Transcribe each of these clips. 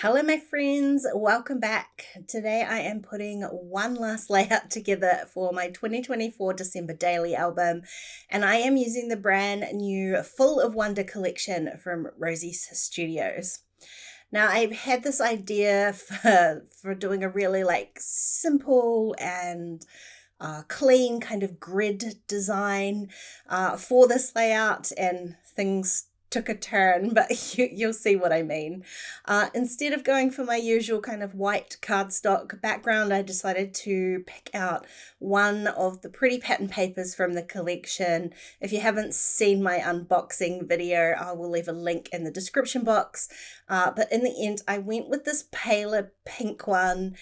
Hello, my friends. Welcome back. Today I am putting one last layout together for my 2024 December daily album, and I am using the brand new Full of Wonder collection from Rosie's Studios. Now, I've had this idea for doing a really simple and clean kind of grid design for this layout, and things took a turn, but you'll see what I mean. Instead of going for my usual kind of white cardstock background, I decided to pick out one of the pretty pattern papers from the collection. If you haven't seen my unboxing video, I will leave a link in the description box. But in the end, I went with this paler pink one.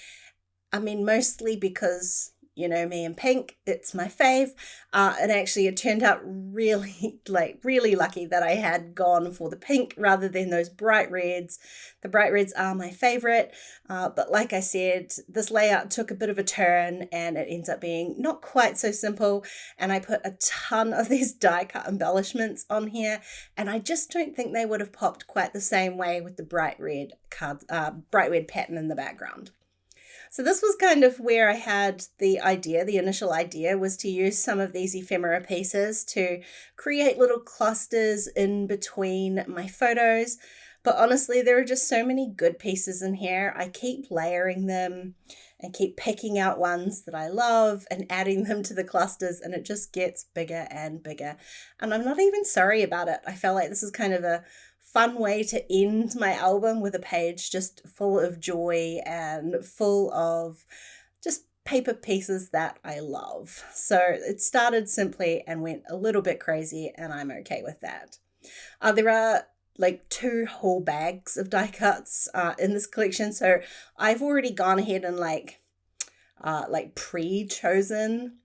I mean, mostly because you know me and pink, it's my fave. And actually it turned out really lucky that I had gone for the pink rather than those bright reds. The bright reds are my favorite, but like I said, this layout took a bit of a turn and it ends up being not quite so simple. And I put a ton of these die cut embellishments on here, and I just don't think they would have popped quite the same way with the bright red pattern in the background. So this was kind of where I had the initial idea was to use some of these ephemera pieces to create little clusters in between my photos. But honestly, there are just so many good pieces in here. I keep layering them and keep picking out ones that I love and adding them to the clusters, and it just gets bigger and bigger. And I'm not even sorry about it. I felt like this is kind of a fun way to end my album, with a page just full of joy and full of just paper pieces that I love. So it started simply and went a little bit crazy, and I'm okay with that. There are like 2 whole bags of die cuts in this collection, so I've already gone ahead and pre-chosen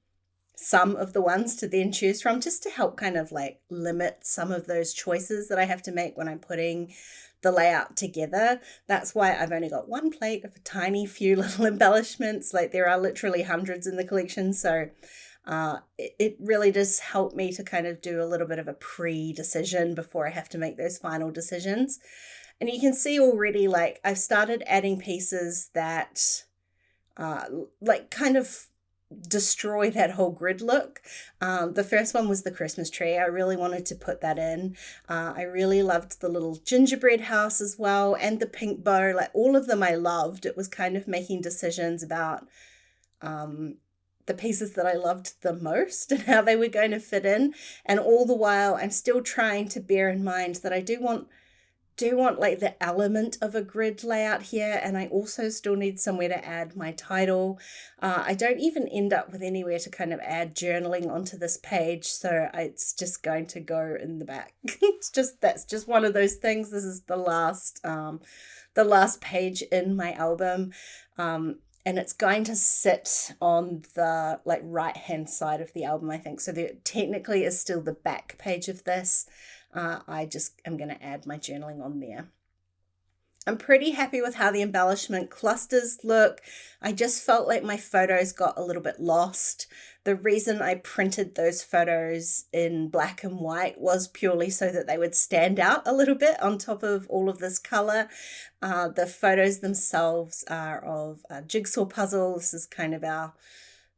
some of the ones to then choose from, just to help kind of limit some of those choices that I have to make when I'm putting the layout together. That's why I've only got one plate of a tiny few little embellishments. There are literally hundreds in the collection, so it really does help me to kind of do a little bit of a pre-decision before I have to make those final decisions. And you can see already, I've started adding pieces that kind of destroy that whole grid look. The first one was the Christmas tree. I really wanted to put that in. I really loved the little gingerbread house as well, and the pink bow. All of them I loved. It was kind of making decisions about the pieces that I loved the most and how they were going to fit in. And all the while, I'm still trying to bear in mind that I do want the element of a grid layout here, and I also still need somewhere to add my title. I don't even end up with anywhere to kind of add journaling onto this page, so it's just going to go in the back. That's just one of those things. This is the last page in my album, and it's going to sit on the right hand side of the album, I think. So there technically is still the back page of this. I just am going to add my journaling on there. I'm pretty happy with how the embellishment clusters look. I just felt like my photos got a little bit lost. The reason I printed those photos in black and white was purely so that they would stand out a little bit on top of all of this color. The photos themselves are of a jigsaw puzzle. This is kind of our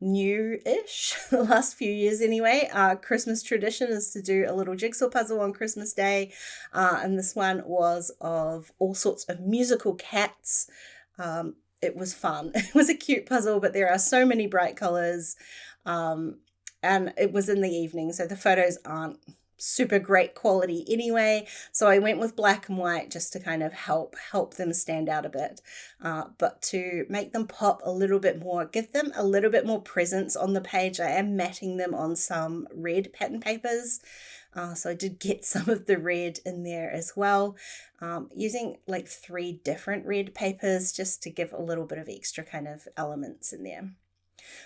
new-ish, the last few years anyway. Christmas tradition is to do a little jigsaw puzzle on Christmas Day, and this one was of all sorts of musical cats. It was fun. It was a cute puzzle, but there are so many bright colors, and it was in the evening, so the photos aren't super great quality anyway, so I went with black and white just to kind of help them stand out a bit, but to make them pop a little bit more, give them a little bit more presence on the page, I am matting them on some red pattern papers, so I did get some of the red in there as well, using 3 different red papers just to give a little bit of extra kind of elements in there.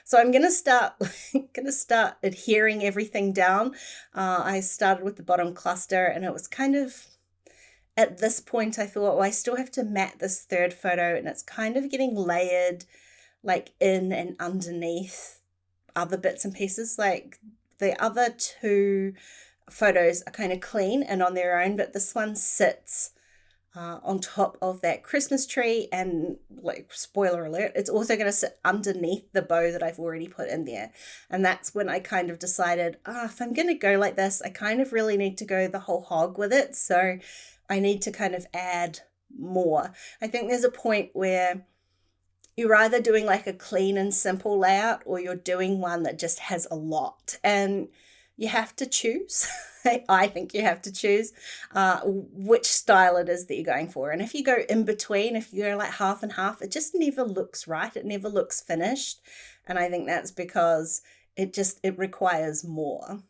So I'm going to start adhering everything down. I started with the bottom cluster, and it was kind of, at this point I thought, well, I still have to mat this third photo, and it's kind of getting layered in and underneath other bits and pieces. The other 2 photos are kind of clean and on their own, but this one sits on top of that Christmas tree, and like spoiler alert, it's also going to sit underneath the bow that I've already put in there. And that's when I kind of decided, if I'm going to go like this, I kind of really need to go the whole hog with it. So I need to kind of add more. I think there's a point where you're either doing like a clean and simple layout, or you're doing one that just has a lot, and you have to choose. I think you have to choose which style it is that you're going for. And if you go in between, if you go like half and half, it just never looks right. It never looks finished. And I think that's because it requires more.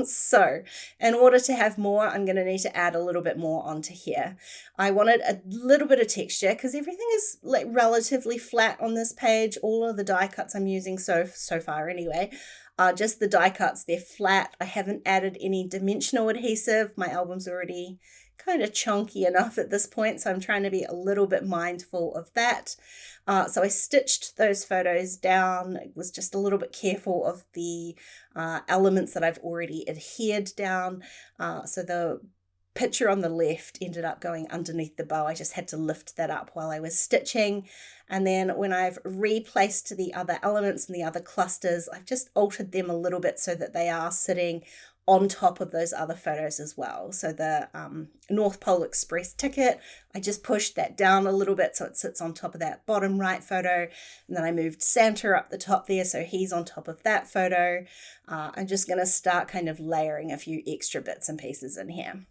So in order to have more, I'm going to need to add a little bit more onto here. I wanted a little bit of texture because everything is like relatively flat on this page. All of the die cuts I'm using so far anyway are just the die cuts. They're flat. I haven't added any dimensional adhesive. My album's already kind of chunky enough at this point, so I'm trying to be a little bit mindful of that. So I stitched those photos down, was just a little bit careful of the elements that I've already adhered down. So the picture on the left ended up going underneath the bow. I just had to lift that up while I was stitching. And then when I've replaced the other elements and the other clusters, I've just altered them a little bit so that they are sitting on top of those other photos as well. So the North Pole Express ticket, I just pushed that down a little bit so it sits on top of that bottom right photo. And then I moved Santa up the top there, so he's on top of that photo. I'm just going to start kind of layering a few extra bits and pieces in here.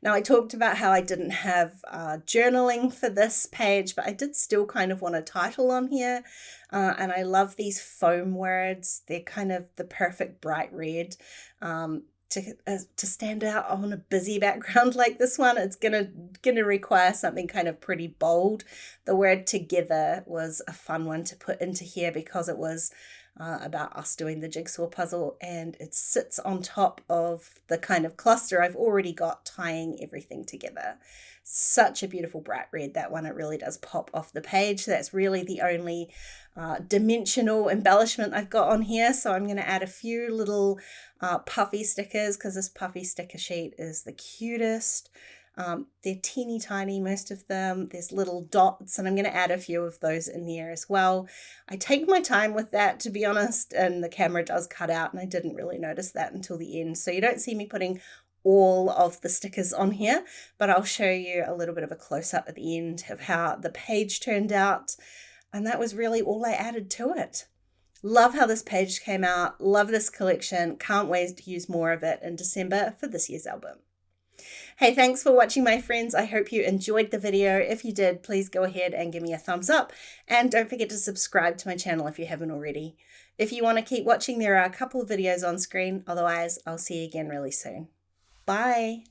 Now, I talked about how I didn't have journaling for this page, but I did still kind of want a title on here. And I love these foam words. They're kind of the perfect bright red to stand out on a busy background like this one. It's gonna require something kind of pretty bold. The word together was a fun one to put into here because it was about us doing the jigsaw puzzle, and it sits on top of the kind of cluster I've already got tying everything together. Such a beautiful bright red, that one. It really does pop off the page. That's really the only dimensional embellishment I've got on here. So I'm going to add a few little puffy stickers because this puffy sticker sheet is the cutest. They're teeny tiny, most of them. There's little dots, and I'm going to add a few of those in there as well. I take my time with that, to be honest, and the camera does cut out, and I didn't really notice that until the end. So you don't see me putting all of the stickers on here, but I'll show you a little bit of a close-up at the end of how the page turned out. And that was really all I added to it. Love how this page came out. Love this collection. Can't wait to use more of it in December for this year's album. Hey, thanks for watching, my friends. I hope you enjoyed the video. If you did, please go ahead and give me a thumbs up. And don't forget to subscribe to my channel if you haven't already. If you want to keep watching, there are a couple of videos on screen. Otherwise, I'll see you again really soon. Bye.